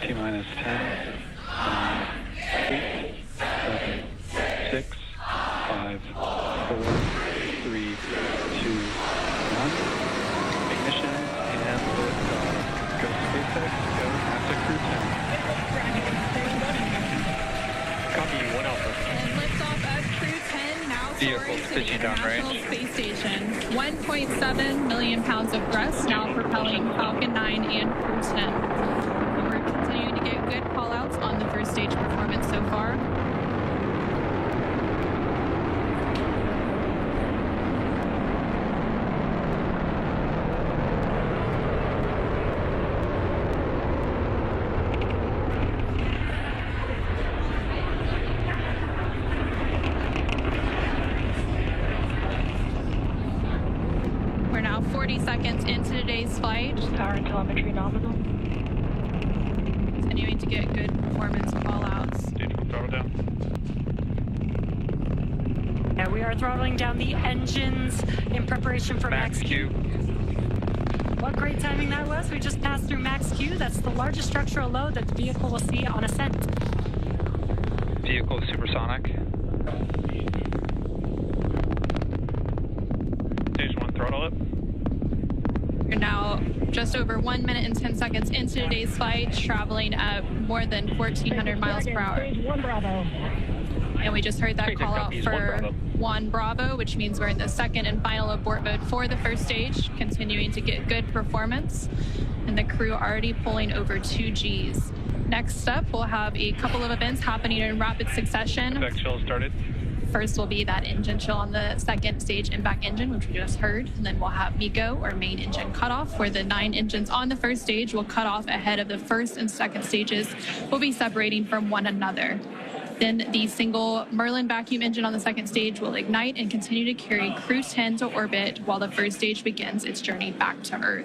T-minus 10, 8, 7, 6, 5, 4, 3, 2, 1. Ignition and liftoff. Go SpaceX, go NASA Crew 10. Copy, 1 Alpha. And liftoff of Crew 10 now Vehicle soaring to the pitching down, International right? Space Station. 1.7 million pounds of thrust now propelling Falcon 9 and Crew 10. And we're continuing to get good call-outs on the first stage performance so far. We're now 40 seconds into today's flight. Power and telemetry nominal. Continuing to get good performance call-outs. Stage 1 throttle down. Yeah, we are throttling down the engines in preparation for Max Q. What great timing that was. We just passed through Max Q. That's the largest structural load that the vehicle will see on ascent. Vehicle supersonic. Stage 1 throttle up. We're now just over 1 minute and 10 seconds into today's flight, traveling at more than 1,400 miles per hour. Stage 1 Bravo. And we just heard that SpaceX call out copies, for 1 Bravo. 1 Bravo, which means we're in the second and final abort mode for the first stage, continuing to get good performance. And the crew already pulling over 2 Gs. Next up, we'll have a couple of events happening in rapid succession. Back chill started. First will be that engine chill on the second stage impact engine, which we just heard. And then we'll have MECO, or main engine cutoff, where the 9 engines on the first stage will cut off ahead of the first and second stages, will be separating from one another. Then the single Merlin vacuum engine on the second stage will ignite and continue to carry Crew 10 to orbit while the first stage begins its journey back to Earth.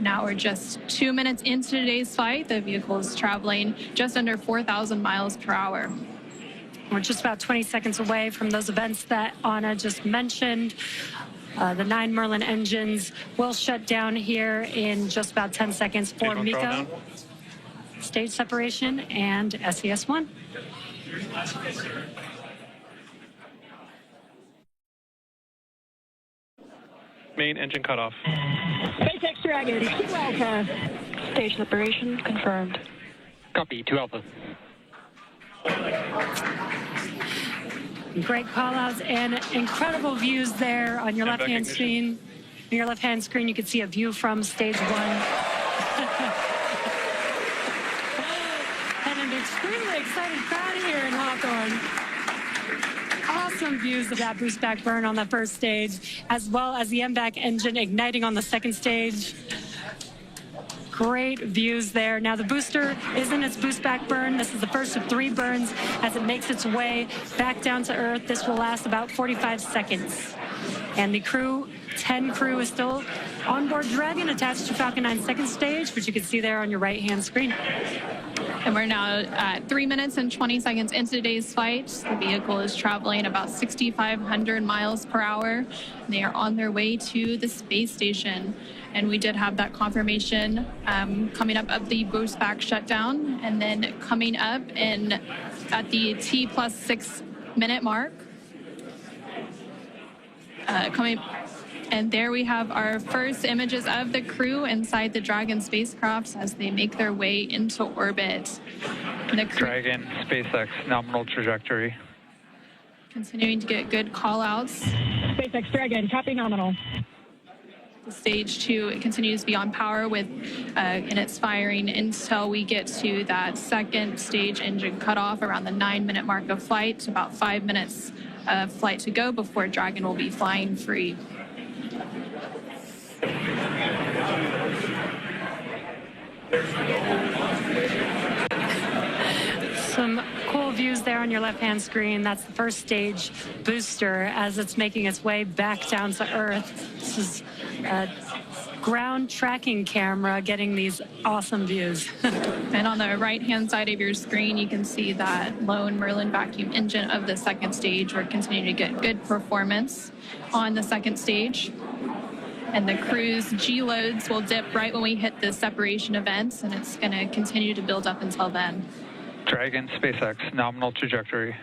Now we're just 2 minutes into today's flight. The vehicle is traveling just under 4,000 miles per hour. We're just about 20 seconds away from those events that Anna just mentioned. The 9 Merlin engines will shut down here in just about 10 seconds for Stage 1 throttle MECO, down. stage separation, and SES-1. Main engine cutoff. SpaceX Dragon, 2 Alpha. Stage separation confirmed. Copy, 2 Alpha. Great call-outs and incredible views there on your And back left-hand ignition. screen. On your left-hand screen, you can see a view from stage 1. And an extremely excited crowd here in Hawthorne. Awesome views of that boost back burn on the first stage, as well as the MVAC engine igniting on the second stage. Great views there. Now the booster is in its boost back burn. This is the first of 3 burns as it makes its way back down to Earth. This will last about 45 seconds. And the crew, 10 crew, is still on board Dragon attached to Falcon 9 second stage, which you can see there on your right-hand screen. And we're now at 3 minutes and 20 seconds into today's flight. The vehicle is traveling about 6,500 miles per hour. They are on their way to the space station. And we did have that confirmation coming up of the boost back shutdown. And then coming up at the T+6 minute mark, and there we have our first images of the crew inside the Dragon spacecraft as they make their way into orbit. And the crew Dragon, SpaceX, nominal trajectory. continuing to get good call-outs. SpaceX Dragon, copy nominal. Stage 2, it continues to be on power with in its firing until we get to that second stage engine cutoff around the 9-minute mark of flight. About 5 minutes of flight to go before Dragon will be flying free. Some cool views there on your left-hand screen. That's the first stage booster as it's making its way back down to Earth. This is a ground tracking camera getting these awesome views. And on the right-hand side of your screen, you can see that lone Merlin vacuum engine of the second stage. We're continuing to get good performance on the second stage. And the crew's G loads will dip right when we hit the separation events, and it's going to continue to build up until then. Dragon, SpaceX, nominal trajectory.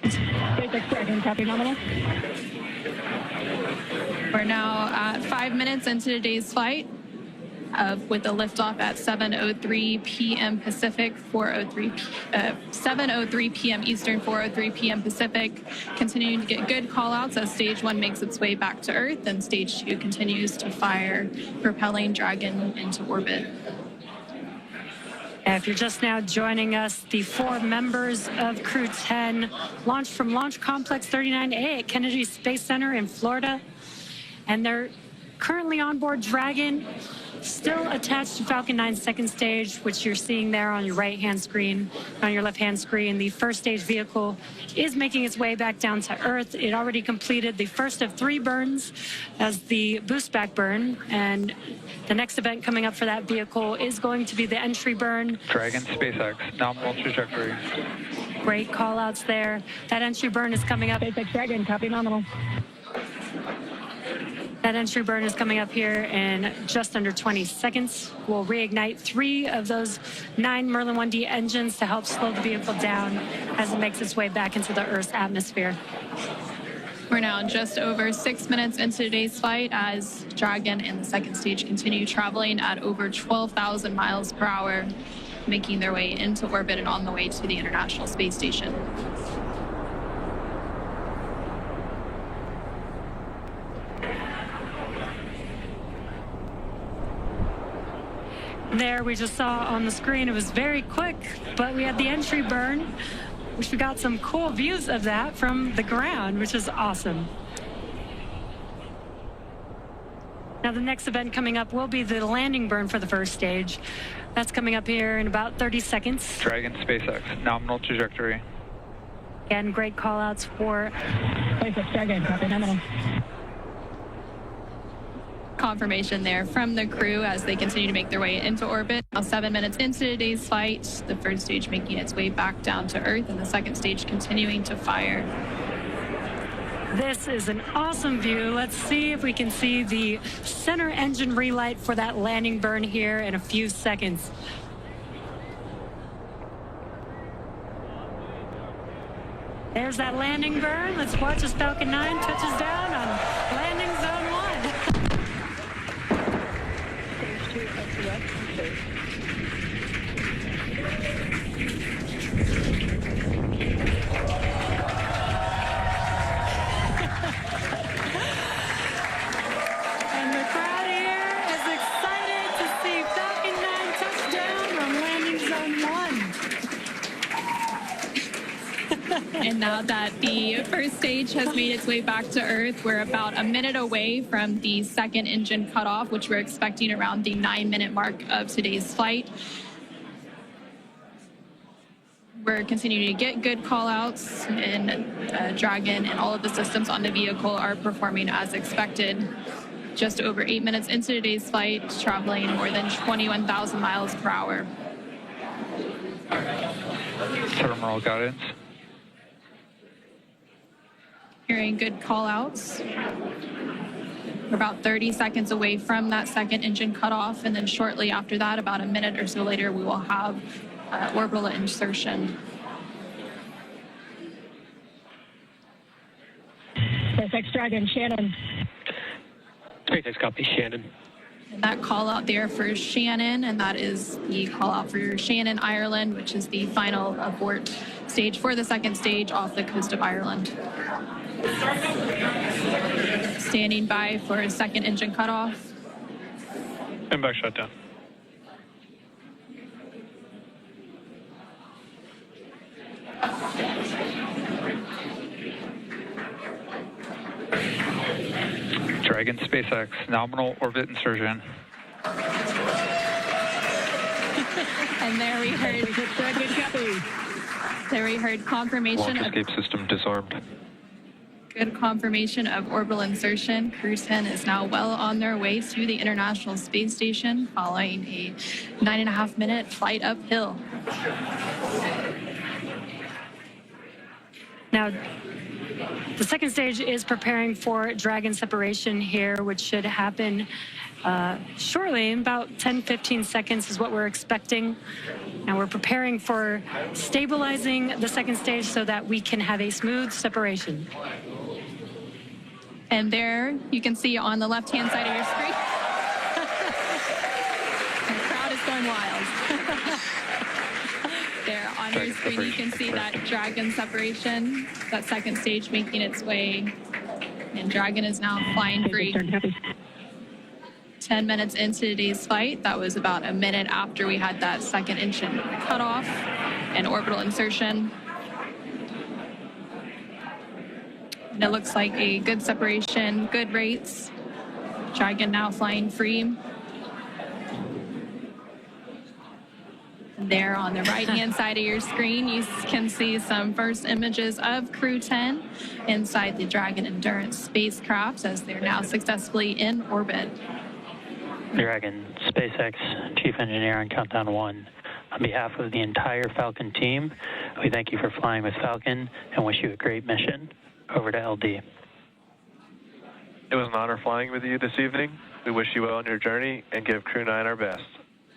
SpaceX Dragon, copy nominal. We're now at 5 minutes into today's flight, with the liftoff at 7:03 p.m. Pacific, 7:03 p.m. Eastern, 4:03 p.m. Pacific. Continuing to get good call-outs as Stage 1 makes its way back to Earth, and Stage 2 continues to fire, propelling Dragon into orbit. If you're just now joining us, the 4 members of Crew 10 launched from Launch Complex 39A at Kennedy Space Center in Florida, and they're currently on board Dragon, still attached to Falcon 9's second stage, which you're seeing there on your right-hand screen. On your left-hand screen, the first stage vehicle is making its way back down to Earth. It already completed the first of 3 burns as the boost back burn, and the next event coming up for that vehicle is going to be the entry burn. Dragon, SpaceX, nominal trajectory. Great call-outs there. That entry burn is coming up. SpaceX Dragon, copy nominal. That entry burn is coming up here in just under 20 seconds. We'll reignite 3 of those 9 Merlin 1D engines to help slow the vehicle down as it makes its way back into the Earth's atmosphere. We're now just over 6 minutes into today's flight as Dragon and the second stage continue traveling at over 12,000 miles per hour, making their way into orbit and on the way to the International Space Station. There, we just saw on the screen, it was very quick, but we had the entry burn, which we got some cool views of that from the ground, which is awesome. Now, the next event coming up will be the landing burn for the first stage. That's coming up here in about 30 seconds. Dragon, SpaceX, nominal trajectory. Again, great call-outs for SpaceX Dragon, copy nominal. Confirmation there from the crew as they continue to make their way into orbit. Now 7 minutes into today's flight, the first stage making its way back down to Earth and the second stage continuing to fire. This is an awesome view. Let's see if we can see the center engine relight for that landing burn here in a few seconds. There's that landing burn. Let's watch as Falcon 9 touches down on landing zone 1. And the crowd here is excited to see Falcon 9 touch down on landing zone 1. And now that the first stage has made its way back to Earth, we're about a minute away from the second engine cutoff, which we're expecting around the 9-minute mark of today's flight. We're continuing to get good call-outs, and Dragon and all of the systems on the vehicle are performing as expected. Just over 8 minutes into today's flight, traveling more than 21,000 miles per hour. Terminal guidance. Hearing good call-outs. We're about 30 seconds away from that second engine cutoff, and then shortly after that, about a minute or so later, we will have orbital insertion. SpaceX Dragon, Shannon. SpaceX copy, Shannon. And that call out there for Shannon, and that is the call out for Shannon, Ireland, which is the final abort stage for the second stage off the coast of Ireland. Standing by for a second engine cutoff. And back shutdown. Dragon, SpaceX, nominal orbit insertion. And there we heard confirmation Launch of escape system disarmed. good confirmation of orbital insertion. Crew 10 is now well on their way to the International Space Station following a 9.5-minute flight uphill. Now, The second stage is preparing for Dragon separation here, which should happen shortly. In about 10-15 seconds is what we're expecting. And we're preparing for stabilizing the second stage so that we can have a smooth separation. And there you can see on the left-hand side of your screen, the crowd is going wild. There on your screen, you can see that Dragon separation, that second stage making its way. And Dragon is now flying free. 10 minutes into today's flight, that was about a minute after we had that second engine cutoff and orbital insertion. And it looks like a good separation, good rates. Dragon now flying free. There on the right-hand side of your screen, you can see some first images of Crew 10 inside the Dragon Endurance spacecraft as they're now successfully in orbit. Dragon, SpaceX, Chief Engineer on Countdown 1. On behalf of the entire Falcon team, we thank you for flying with Falcon and wish you a great mission. Over to LD. It was an honor flying with you this evening. We wish you well on your journey and give Crew 9 our best.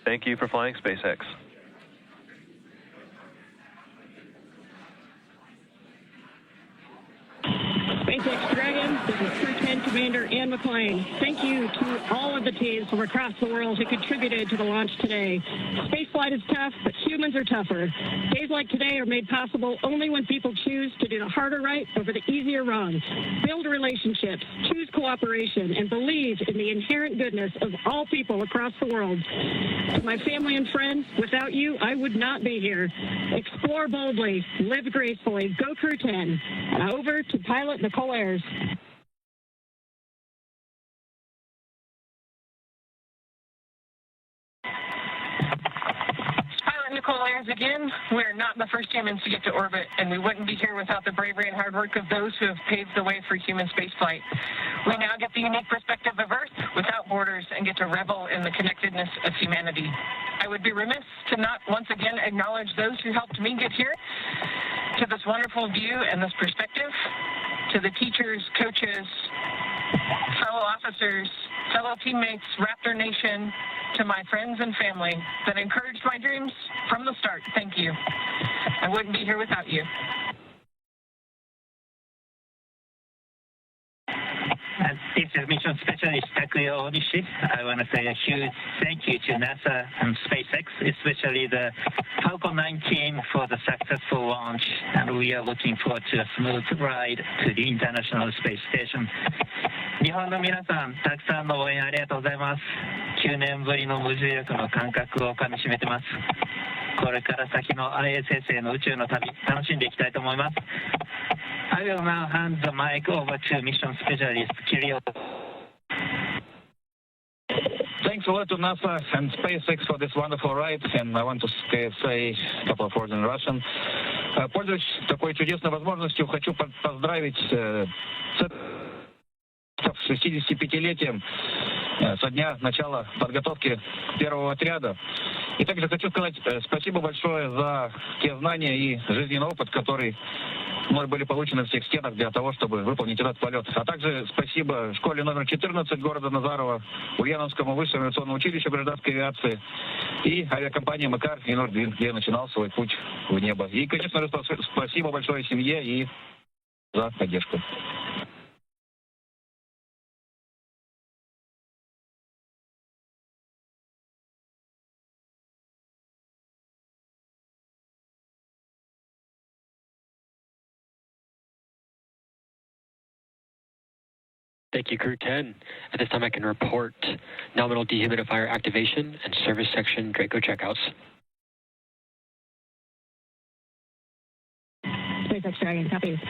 Thank you for flying SpaceX. SpaceX Dragon, this is Crew 10 Commander Ann McClain. Thank you to all of the teams from across the world who contributed to the launch today. Spaceflight is tough, but humans are tougher. Days like today are made possible only when people choose to do the harder right over the easier wrong. Build relationships, choose cooperation, and believe in the inherent goodness of all people across the world. To my family and friends, without you, I would not be here. Explore boldly, live gracefully, go Crew 10. And over to pilot Nicole Ayers. Pilot Nicole Ayers again. We're not the first humans to get to orbit, and we wouldn't be here without the bravery and hard work of those who have paved the way for human spaceflight. We now get the unique perspective of Earth without borders and get to revel in the connectedness of humanity. I would be remiss to not once again acknowledge those who helped me get here to this wonderful view and this perspective, to the teachers, coaches, fellow officers, fellow teammates, Raptor Nation, to my friends and family that encouraged my dreams from the start. Thank you. I wouldn't be here without you. This is Mission Specialist Takuya Onishi. I want to say a huge thank you to NASA and SpaceX, especially the Falcon 9 team for the successful launch, and we are looking forward to a smooth ride to the International Space Station. 日本の皆さん、たくさんの応援ありがとうございます。9年ぶりの無重力の感覚をかみしめてます。これから先の ISS への宇宙の旅、楽しんでいきたいと思います。I will now hand the mic over to Mission Specialist Kirill. Thanks a lot to NASA and SpaceX for this wonderful ride, and I want to say a couple of words in Russian. Пользуясь такой чудесной возможностью, хочу поздравить с 65-летием со дня начала подготовки первого отряда. И также хочу сказать спасибо большое за те знания и жизненный опыт, который мной были получены в всех стенах для того, чтобы выполнить этот полет. А также спасибо школе номер 14 города Назарова, Ульяновскому высшему авиационному училищу гражданской авиации и авиакомпании «Макар» и «Нордвин», где я начинал свой путь в небо. И, конечно же, спасибо большое семье и за поддержку. Thank you, Crew 10. At this time, I can report nominal dehumidifier activation and service section Draco checkouts. SpaceX Dragon, copy.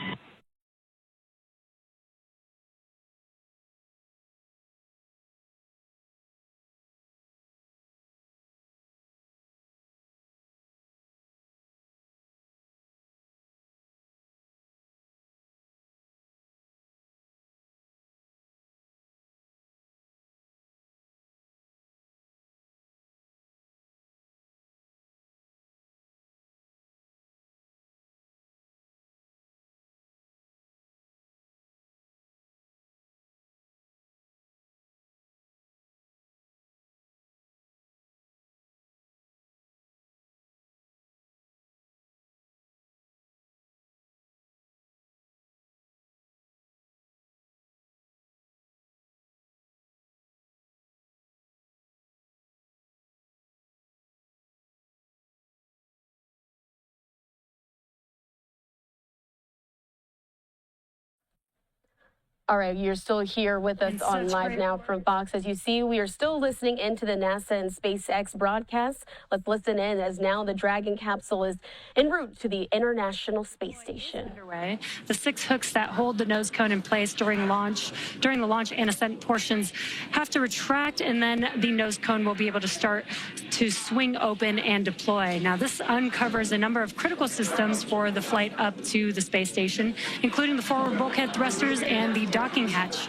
All right, you're still here with us on Live Now from Fox. As you see, we are still listening into the NASA and SpaceX broadcasts. Let's listen in as now the Dragon capsule is en route to the International Space Station. Underway. The 6 hooks that hold the nose cone in place during the launch and ascent portions have to retract, and then the nose cone will be able to start to swing open and deploy. Now, this uncovers a number of critical systems for the flight up to the space station, including the forward bulkhead thrusters and the docking hatch.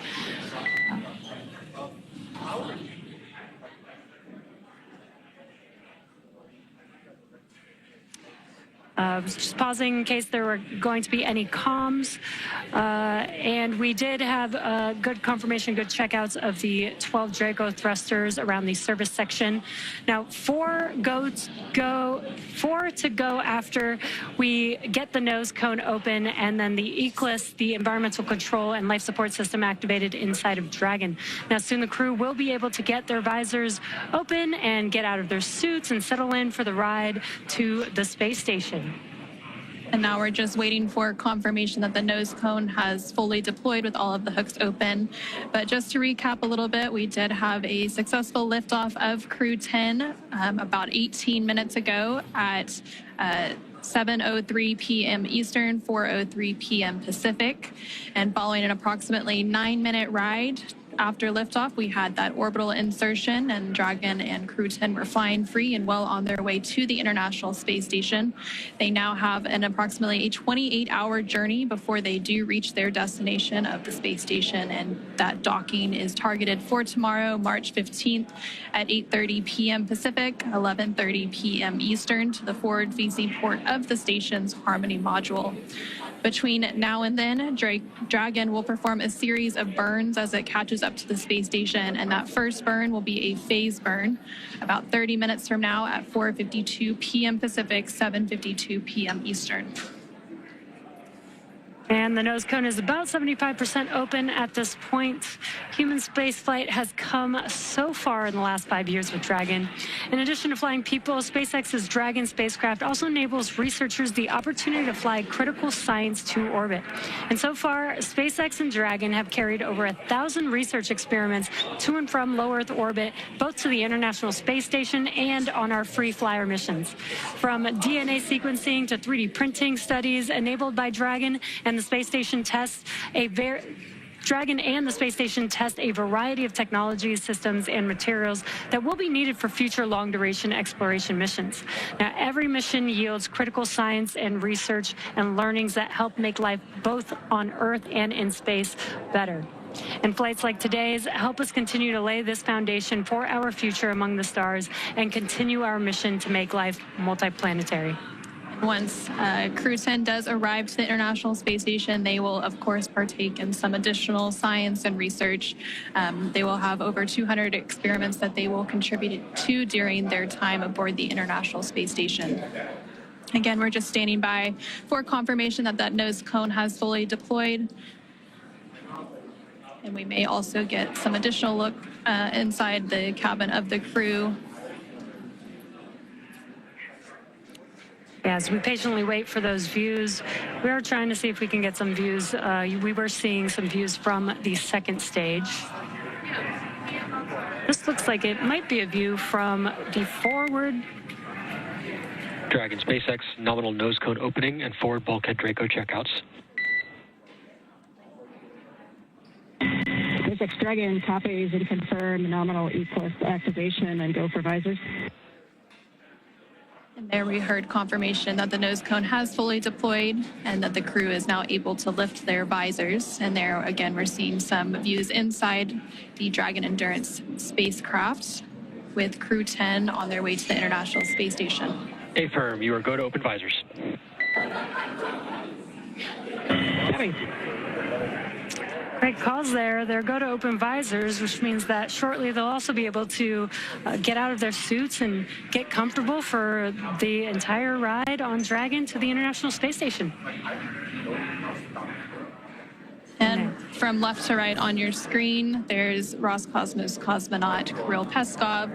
Just pausing in case there were going to be any comms. And we did have good confirmation, good checkouts of the 12 Draco thrusters around the service section. Now, 4 to go after we get the nose cone open, and then the ECLSS, the environmental control and life support system, activated inside of Dragon. Now, soon the crew will be able to get their visors open and get out of their suits and settle in for the ride to the space station. And now we're just waiting for confirmation that the nose cone has fully deployed with all of the hooks open. But just to recap a little bit, we did have a successful liftoff of Crew 10 about 18 minutes ago at 7:03 p.m. Eastern, 4:03 p.m. Pacific. And following an approximately 9-minute ride after liftoff, we had that orbital insertion, and Dragon and Crew 10 were flying free and well on their way to the International Space Station. They now have an approximately a 28-hour journey before they do reach their destination of the space station, and that docking is targeted for tomorrow, March 15th at 8:30 p.m. Pacific, 11:30 p.m. Eastern, to the forward-facing port of the station's Harmony module. Between now and then, Dragon will perform a series of burns as it catches up to the space station, and that first burn will be a phase burn about 30 minutes from now at 4:52 p.m. Pacific, 7:52 p.m. Eastern. And the nose cone is about 75% open at this point. Human spaceflight has come so far in the last 5 years with Dragon. In addition to flying people, SpaceX's Dragon spacecraft also enables researchers the opportunity to fly critical science to orbit. And so far, SpaceX and Dragon have carried over 1,000 research experiments to and from low Earth orbit, both to the International Space Station and on our free flyer missions. From DNA sequencing to 3D printing studies enabled by Dragon and the space station tests Dragon and the space station test a variety of technologies, systems, and materials that will be needed for future long-duration exploration missions. Now, every mission yields critical science and research and learnings that help make life both on Earth and in space better. And flights like today's help us continue to lay this foundation for our future among the stars and continue our mission to make life multiplanetary. Once Crew 10 does arrive to the International Space Station, they will, of course, partake in some additional science and research. They will have over 200 experiments that they will contribute to during their time aboard the International Space Station. Again, we're just standing by for confirmation that that nose cone has fully deployed. And we may also get some additional look inside the cabin of the crew. As we patiently wait for those views, we are trying to see if we can get some views. We were seeing some views from the second stage. This looks like it might be a view from the forward. Dragon SpaceX, nominal nose cone opening and forward bulkhead Draco checkouts. SpaceX Dragon copies and confirm nominal ECLSS activation and go for visors. And there we heard confirmation that the nose cone has fully deployed and that the crew is now able to lift their visors. And there, again, we're seeing some views inside the Dragon Endurance spacecraft with Crew 10 on their way to the International Space Station. Affirm, you are go to open visors. Great calls there. They're go to open visors, which means that shortly they'll also be able to get out of their suits and get comfortable for the entire ride on Dragon to the International Space Station. And from left to right on your screen, there's Roscosmos cosmonaut Kirill Peskov,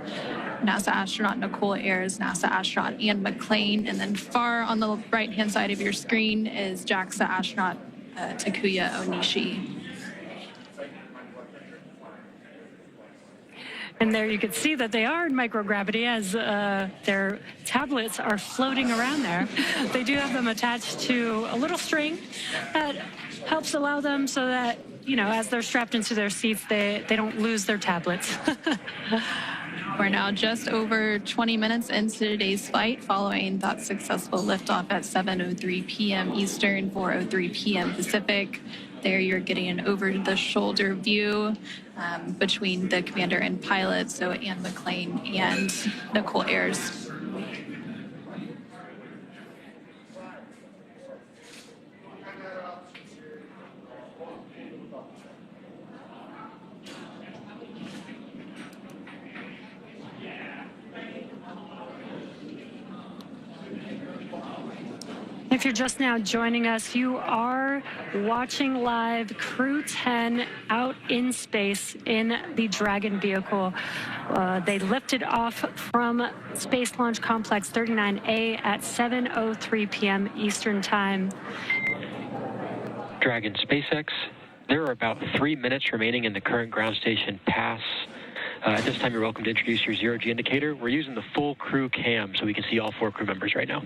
NASA astronaut Nicole Ayers, NASA astronaut Ian McLean, and then far on the right-hand side of your screen is JAXA astronaut Takuya Onishi. And there you can see that they are in microgravity as their tablets are floating around there. They do have them attached to a little string that helps allow them so that, you know, as they're strapped into their seats, they don't lose their tablets. We're now just over 20 minutes into today's flight following that successful liftoff at 7:03 p.m. Eastern, 4:03 p.m. Pacific. There you're getting an over-the-shoulder view between the commander and pilot, so Ann McLean and Nicole Ayers. If you're just now joining us, you are watching live Crew 10 out in space in the Dragon vehicle. They lifted off from Space Launch Complex 39A at 7:03 p.m. Eastern Time. Dragon SpaceX, there are about 3 minutes remaining in the current ground station pass. At this time, you're welcome to introduce your zero-G indicator. We're using the full crew cam so we can see all 4 crew members right now.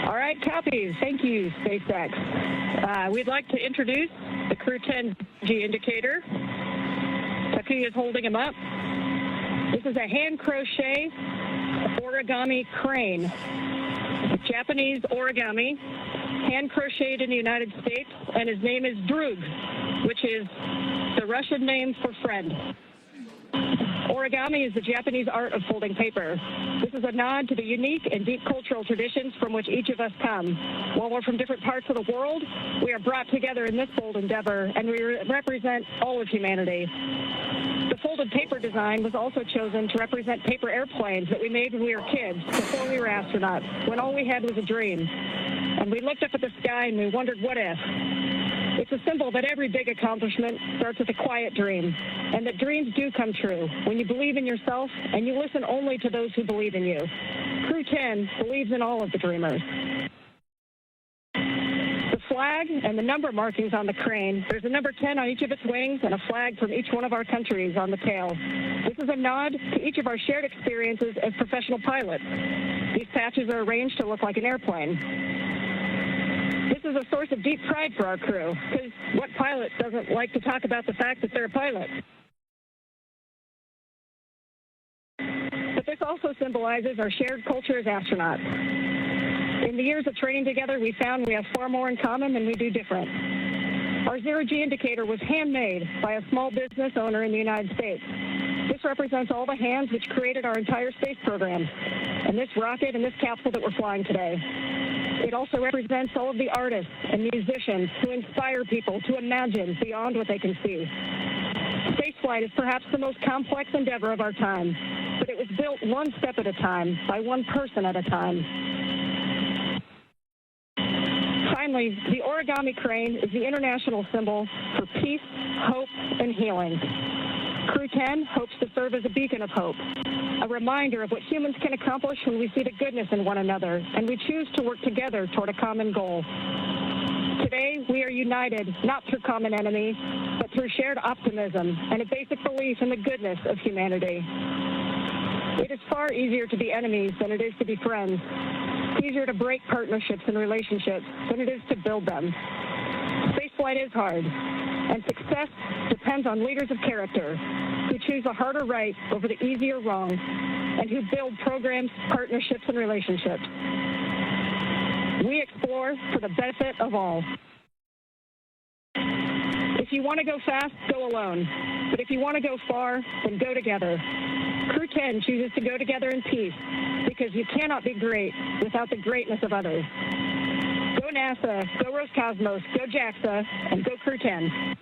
All right, copies. Thank you, SpaceX. We'd like to introduce the Crew 10G indicator. Taki is holding him up. This is a hand crochet origami crane. Japanese origami, hand crocheted in the United States, and his name is Drug, which is the Russian name for friend. Origami is the Japanese art of folding paper. This is a nod to the unique and deep cultural traditions from which each of us come. While we're from different parts of the world, we are brought together in this bold endeavor, and we represent all of humanity. The folded paper design was also chosen to represent paper airplanes that we made when we were kids, before we were astronauts, when all we had was a dream. And we looked up at the sky and we wondered, what if? It's a symbol that every big accomplishment starts with a quiet dream, and that dreams do come true when you believe in yourself and you listen only to those who believe in you. Crew 10 believes in all of the dreamers. The flag and the number markings on the crane, there's a number 10 on each of its wings and a flag from each one of our countries on the tail. This is a nod to each of our shared experiences as professional pilots. These patches are arranged to look like an airplane. This is a source of deep pride for our crew, because what pilot doesn't like to talk about the fact that they're a pilot? But this also symbolizes our shared culture as astronauts. In the years of training together, we found we have far more in common than we do different. Our zero-G indicator was handmade by a small business owner in the United States. This represents all the hands which created our entire space program, and this rocket and this capsule that we're flying today. It also represents all of the artists and musicians who inspire people to imagine beyond what they can see. Spaceflight is perhaps the most complex endeavor of our time, but it was built one step at a time, by one person at a time. Finally, the origami crane is the international symbol for peace, hope, and healing. Crew 10 hopes to serve as a beacon of hope, a reminder of what humans can accomplish when we see the goodness in one another and we choose to work together toward a common goal. Today, we are united not through common enemy, but through shared optimism and a basic belief in the goodness of humanity. It is far easier to be enemies than it is to be friends. It's easier to break partnerships and relationships than it is to build them. Spaceflight is hard, and success depends on leaders of character who choose the harder right over the easier wrong, and who build programs, partnerships, and relationships. We explore for the benefit of all. If you want to go fast, go alone. But if you want to go far, then go together. Crew 10 chooses to go together in peace, because you cannot be great without the greatness of others. Go NASA, go Roscosmos, go JAXA, and go Crew 10.